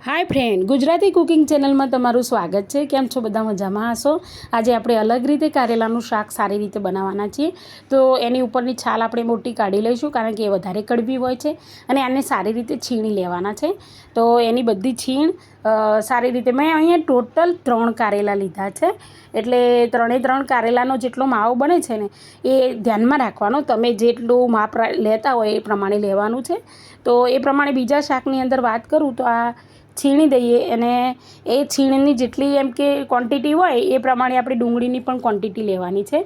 Hi friend, Gujarati cooking channel में तमारुं स्वागत है। केम छो बधा मजामां हशो। आज आपणे अलग रीते कारेलानुं शाक सारी रीते बनाववाना छीए। तो एनी उपरनी छाल आपणे मोटी काढी लईशुं, कारण के ए वधारे कड़वी होय छे अने आने सारी रीते छीणी लेवाना छे। तो एनी बधी छीण सारी रीते मैं अहींया टोटल 3 कारेला लीधा छे, एटले 3 कारेलानो जेटलो माવો बने छे ने ए ध्यानमां राखवानो। तमे जेटલું માપ लेता होय ए प्रमाणे लेवानुं छे। तो ए प्रमाणे बीजा शाकनी अंदर वात करूँ तो आ छीणी दईए अने ए छीणनी जेटली एम के क्वॉंटिटी होय ए प्रमाणे आपणे डूंगळीनी पण क्वॉंटिटी लेवानी छे।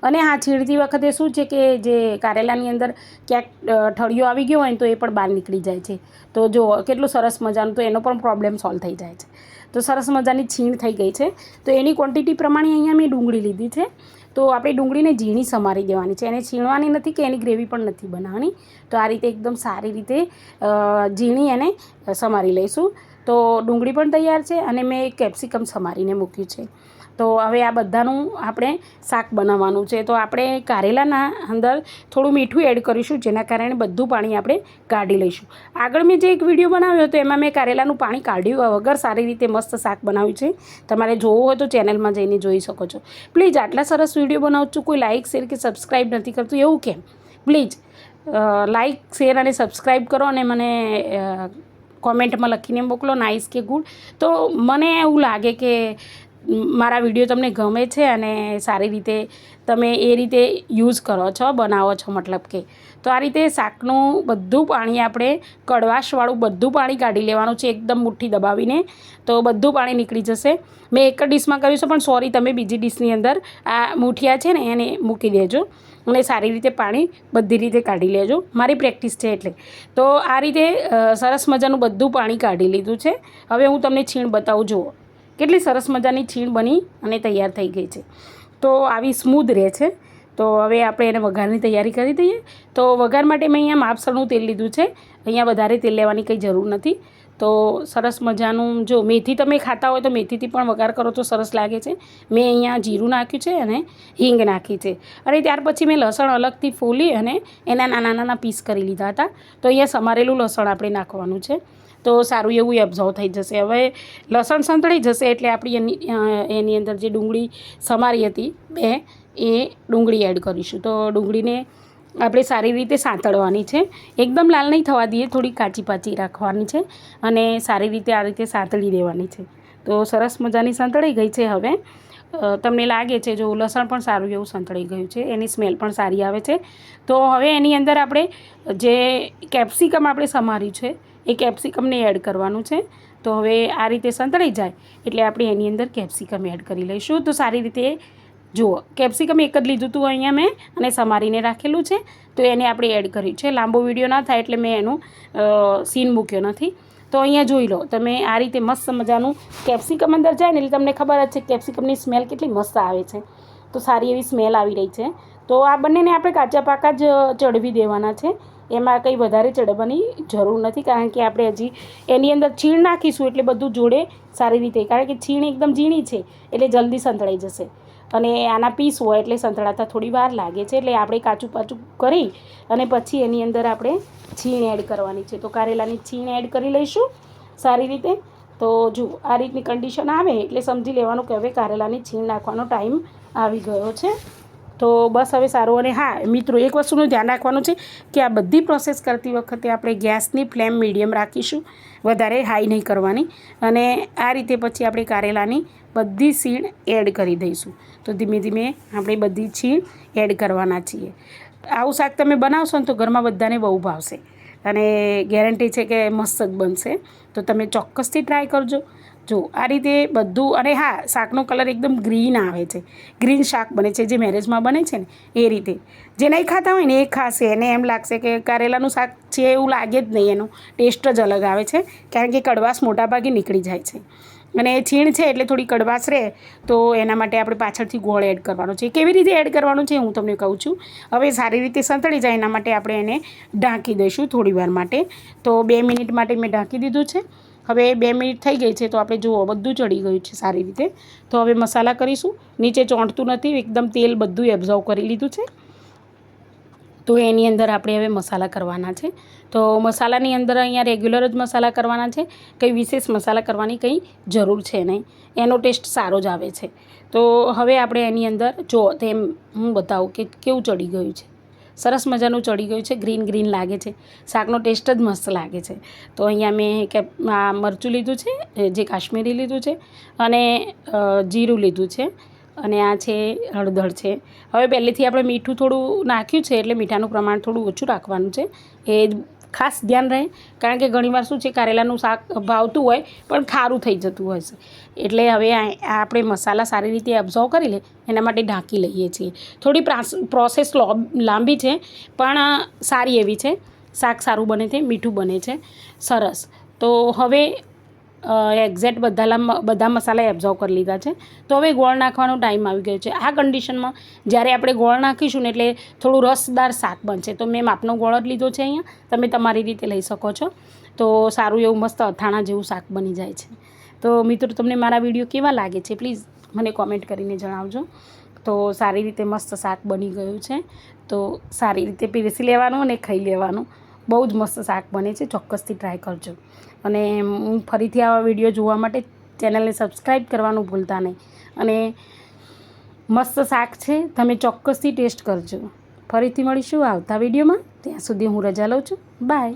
अने हाँ, छीणती वखते शुं छे के जे कारेलानी अंदर क्यांक ठळियो आवी गयो होय तो ए पण बहार निकળી जाय छे। तो जो केटલું सरस मजानुं, तो एनो पण प्रॉब्लेम सॉल्व थई जाय छे। तो सरस मजानी छीण थई गई छे। तो एनी क्वॉंटिटी प्रमाणे अहींया मैं डूंगળી लीधी छे। तो आपणे डूंगળીને ઝીણી સમારી દેવાની છે, એને છીણવાની નથી કે એની ગ્રેવી પણ નથી બનાવવાની। તો આ રીતે એકદમ સારી રીતે ઝીણી એને સમારી લઈશું। तो डूंगળી पण तैयार है अने मैं एक कैप्सिकम समारीने मूक्युं छे। तो हवे आ बधानुं आपणे शाक बनाववानुं छे। तो आपणे कारेलाना अंदर थोड़ुं मीठुं एड करीशुं, जेना कारणे बधुं पाणी आपणे काढी लईशुं। आगळ मैं जे एक विडियो बनाव्यो तो एमां मैं कारेलानुं पाणी काढ्युं वगर सारी रीते मस्त शाक बनाव्युं छे। तमारे जोवुं होय तो चेनलमां जईने जोई शको छो। प्लीज आटला सरस विडियो बनावुं छुं, कोई लाइक शेर के सब्सक्राइब नथी करतुं एवुं केम? प्लीज लाइक शेर अने सब्सक्राइब करो अने मने कॉमेंट में लखीने मोकलो नाइस के गुड। तो मने एवुं लागे के मारा विडियो तमने गमे छे अने सारी रीते तमे ए रीते यूज करो छो, बनावो छो मतलब के। तो आ रीते शाकनुं बधुं पाणी आपणे कड़वाशवाळुं बधुं पाणी काढी लेवानुं छे, एकदम मुठ्ठी दबावीने। तो बधुं पाणी निकળી जशे। मैं एक डिशमां कर्युं छे, पण सॉरी तमे बीजी डिशनी अंदर आ मुठिया छे ने एने मूकी देजो અને સારી રીતે પાણી બધી રીતે કાઢી લેજો। મારી પ્રેક્ટિસ છે એટલે। તો આ રીતે સરસ મજાનું બધું પાણી કાઢી લીધું છે। હવે હું તમને છીણ બતાવું, જુઓ કેટલી સરસ મજાની છીણ બની અને તૈયાર થઈ ગઈ છે। તો આવી સ્મૂધ રહે છે। તો હવે આપણે એને વઘારની તૈયારી કરી દઈએ। તો વઘાર માટે મેં અહીંયા માપસરનું તેલ લીધું છે। અહીંયા વધારે તેલ લેવાની કંઈ જરૂર નથી। तो सरस मजानुं जो मेथी तमे खाता हो तो मेथीथी पण वघार करो तो सरस लागे छे। मैं अहींया जीरुं नाख्युं छे अने हींग नाखी छे। अने त्यार पछी मैं लसण अलगथी फोली अने एना नाना नाना पीस करी लीधा हता। तो अहींया समारेलुं लसण आपणे नाखवानुं छे, तो सारूं एवुं एब्झॉर्व थई जशे। हवे लसण संतळाई जशे एटले आपणी एनी अंदर जे डूंगળી समारी हती बे ए डूंगળી एड करीशुं। तो डूंगળીને આપણે સારી રીતે સાંતળવાની છે, એકદમ લાલ નહીં થવા દઈએ, થોડી કાચી પાચી રાખવાની છે અને સારી રીતે આ રીતે સાંતળી દેવાની છે। તો સરસ મજાની સાંતળાઈ ગઈ છે। હવે તમને લાગે છે જો લસણ પણ સારું એવું સાંતળાઈ ગયું છે, એની સ્મેલ પણ સારી આવે છે। તો હવે એની અંદર આપણે જે કેપ્સિકમ આપણે સમાર્યું છે એ કેપ્સિકમને એડ કરવાનું છે। તો હવે આ રીતે સાંતળાઈ જાય એટલે આપણે એની અંદર કેપ્સિકમ એડ કરી લઈશું। તો સારી રીતે જુઓ, કેપ્સિકમ એક જ લીધું હતું અહીંયા મેં અને સમારીને રાખેલું છે। તો એને આપણે એડ કર્યું છે। લાંબો વિડીયો ના થાય એટલે મેં એનું સીન મૂક્યો નથી। તો અહીંયા જોઈ લો તમે, આ રીતે મસ્ત મજાનું કેપ્સિકમ અંદર જાય ને એટલે તમને ખબર જ છે કેપ્સિકમની સ્મેલ કેટલી મસ્ત આવે છે। તો સારી એવી સ્મેલ આવી રહી છે। તો આ બંનેને આપણે કાચા પાકા જ ચડવી દેવાના છે, એમાં કંઈ વધારે ચડવાની જરૂર નથી, કારણ કે આપણે હજી એની અંદર છીણ નાખીશું એટલે બધું જોડે સારી રીતે, કારણ કે છીણ એકદમ ઝીણી છે એટલે જલ્દી સંતળાઈ જશે અને આના પીસ હોય એટલે સંતળાતા થોડી વાર લાગે છે। એટલે આપણે કાચું પાચું કરી અને પછી એની અંદર આપણે છીણ એડ કરવાની છે। તો કારેલાની છીણ એડ કરી લઈશું સારી રીતે। તો જો આ રીતની કન્ડિશન આવે એટલે સમજી લેવાનું કે હવે કારેલાની છીણ નાખવાનો ટાઈમ આવી ગયો છે। તો બસ હવે સારું। અને હા મિત્રો, એક વસ્તુનું ધ્યાન રાખવાનું છે કે આ બધી પ્રોસેસ કરતી વખતે આપણે ગેસની ફ્લેમ મીડિયમ રાખીશું, વધારે હાઈ નહીં કરવાની। અને આ રીતે પછી આપણે કારેલાની બધી છીણ એડ કરી દઈશું। તો ધીમે ધીમે આપણે બધી છીણ એડ કરવાના છીએ। આવું શાક તમે બનાવશો ને તો ઘરમાં બધાને બહુ ભાવશે અને ગેરંટી છે કે મસ્ત જ બનશે। તો તમે ચોક્કસથી ટ્રાય કરજો। જો આ રીતે બધું, અને હા, શાકનો કલર એકદમ ગ્રીન આવે છે, ગ્રીન શાક બને છે જે મેરેજમાં બને છે ને એ રીતે। જે નહીં ખાતા હોય ને એ ખાશે, એને એમ લાગશે કે કારેલાનું શાક છે એવું લાગે જ નહીં, એનો ટેસ્ટ જ અલગ આવે છે, કારણ કે કડવાશ મોટાભાગે નીકળી જાય છે અને છીણ છે એટલે થોડી કડવાશ રહે। તો એના માટે આપણે પાછળથી ગોળ એડ કરવાનો છે। કેવી રીતે એડ કરવાનું છે હું તમને કહું છું। હવે સારી રીતે સંતળી જાય એના માટે આપણે એને ઢાંકી દઈશું થોડી વાર માટે। તો 2 મિનિટ માટે મેં ઢાંકી દીધું છે। હવે 2 મિનિટ થઈ ગઈ છે તો આપણે જુઓ બધું ચડી ગયું છે સારી રીતે। તો હવે મસાલા કરીશું। નીચે ચોંટતું નથી, એકદમ તેલ બધું એબ્ઝોર્વ કરી લીધું છે। તો તો એની અંદર આપણે હવે મસાલા કરવાના છે. તો મસાલાની અંદર અહીંયા રેગ્યુલર જ મસાલા કરવાના છે, કંઈ વિશેષ મસાલા કરવાની કંઈ જરૂર છે નહીં, એનો ટેસ્ટ સારો જ આવે છે. તો હવે આપણે એની અંદર જો તેમ હું બતાવું કે કેવું ચડી ગયું છે, સરસ મજાનું ચડી ગયું છે, ગ્રીન ગ્રીન લાગે છે, શાકનો ટેસ્ટ જ મસ્ત લાગે છે. તો અહીંયા મેં આ મરચું લીધું છે, જે કાશ્મીરી લીધું છે, અને જીરું લીધું છે, અને આ છે હળદર છે. હવે પહેલેથી આપણે મીઠું થોડું નાખ્યું છે એટલે મીઠાનું પ્રમાણ થોડું ઓછું રાખવાનું છે, એ ખાસ ધ્યાન રહે. કારણ કે ઘણીવાર શું છે, કારેલાનું શાક ભાવતું હોય પણ ખારું થઈ જતું હોય છે. એટલે હવે આપણે મસાલા સારી રીતે એબ્ઝોર્વ કરી લે એના માટે ઢાંકી લઈએ છીએ. થોડી પ્રોસેસ લાંબી છે પણ સારી એવી છે. શાક સારું બને છે, મીઠું બને છે સરસ. તો હવે એક્ઝેક્ટ બધા મસાલા એબ્ઝોર્વ કરી લીધા છે. તો હવે ગોળ નાખવાનો ટાઈમ આવી ગયો છે. આ કન્ડિશનમાં જ્યારે આપણે ગોળ નાખીશું ને એટલે થોડું રસદાર શાક બનશે. તો મેં માપનો ગોળ જ લીધો છે અહીંયા, તમે તમારી રીતે લઈ શકો છો. તો સારું એવું મસ્ત અથાણા જેવું શાક બની જાય છે. તો મિત્રો, તમને મારા વિડીયો કેવા લાગે છે પ્લીઝ મને કોમેન્ટ કરીને જણાવજો. તો સારી રીતે મસ્ત શાક બની ગયું છે. તો સારી રીતે પીરસી લેવાનું અને ખાઈ લેવાનું. બહુ જ મસ્ત શાક બને છે, ચોક્કસથી ટ્રાય કરજો. અને હું ફરીથી આવા વિડીયો જોવા માટે ચેનલને સબસ્ક્રાઈબ કરવાનું ભૂલતા નહીં. અને મસ્ત શાક છે, તમે ચોક્કસથી ટેસ્ટ કરજો. ફરીથી મળીશું આવતા વિડીયોમાં. ત્યાં સુધી હું રજા લઉં છું. બાય.